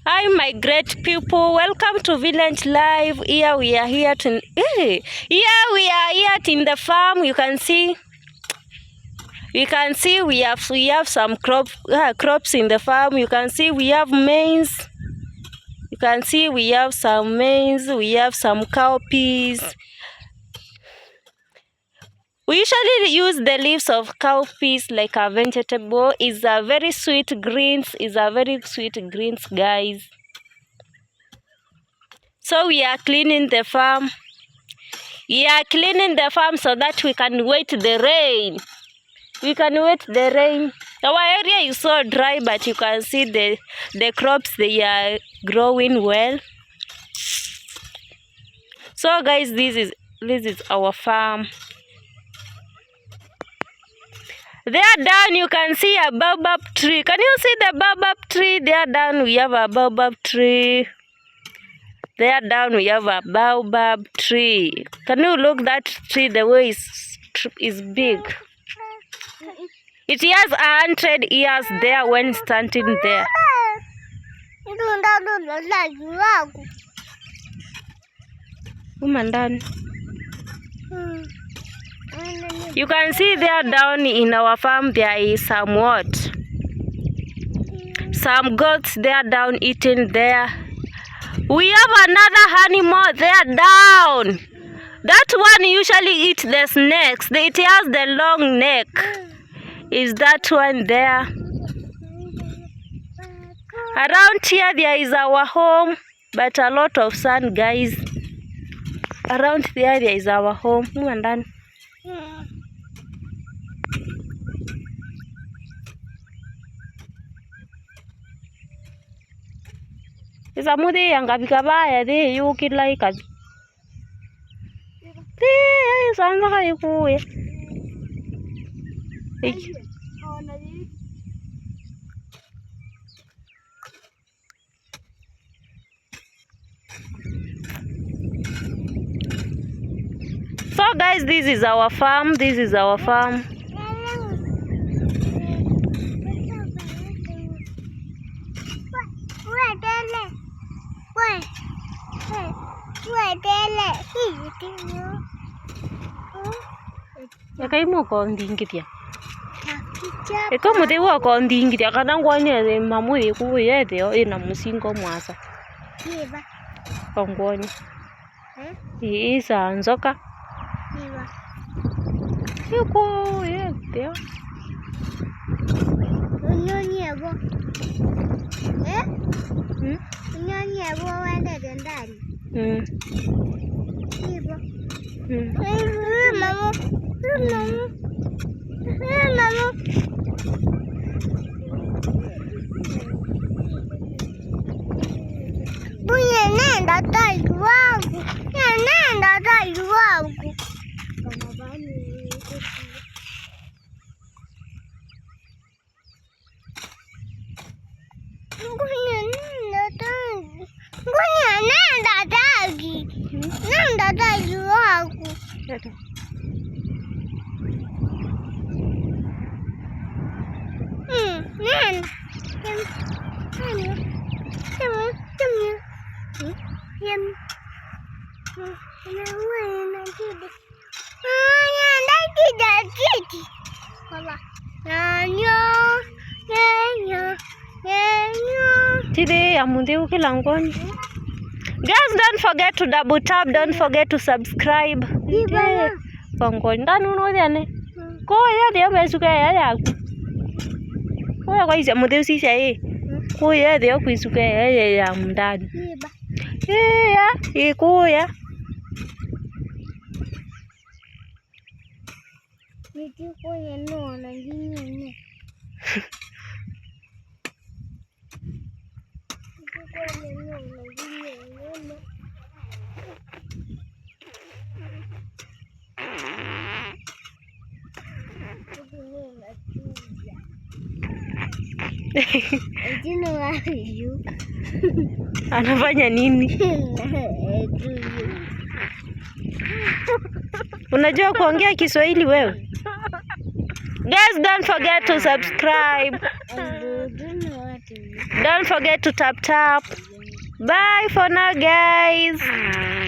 Hi my great people, welcome to Village Live. Here we are here in the farm. You can see we have some crops in the farm. You can see we have maize. You can see we have some maize, we have some cowpeas. We usually use the leaves of cowpeas like a vegetable. It's a very sweet greens. Guys. So we are cleaning the farm. We are cleaning the farm so that we can wait the rain. Our area is so dry, but you can see the crops, they are growing well. So guys, this is our farm. There down you can see a baobab tree. Can you see the baobab tree? There down we have a baobab tree. There down we have a baobab tree. Can you look that tree? The way is big. It has 100 years there when standing there. You can see there down in our farm there is some what? Some goats there down eating there. We have another animal there down. That one usually eats the snakes. It has the long neck. Is that one there? Around here there is our home, but a lot of sun, guys. Around there is our home. Isa mudi yangabika baya de yuki like us. So guys, this is our farm. Kaimo kon dingitia. Eko mude wa kon dingitia kana ngwanye mamu yeku yede o ina musingo mwasa. Kiba. Kongwanye. Isa nzoka. Kiba. Yuko yede. Nyonyebo. Nyonyebo wende dendani. Kiba. Mama. Nenda tai wangu. Today I'm on the Ukilangoni. Guys, don't forget to double tap, don't forget to subscribe. Kongoni ndanu no yane. Ko ya de besuka ya. Ko ya kwaisa mudeu sisi ya. Ko ya de kwisuka ya mndani. Ya, ko ya. Niko ya no na ngini. Anafanya nini? Unajua kuongea Kiswahili wewe? Guys, don't forget to subscribe. Don't Don't forget to tap. Bye for now, guys.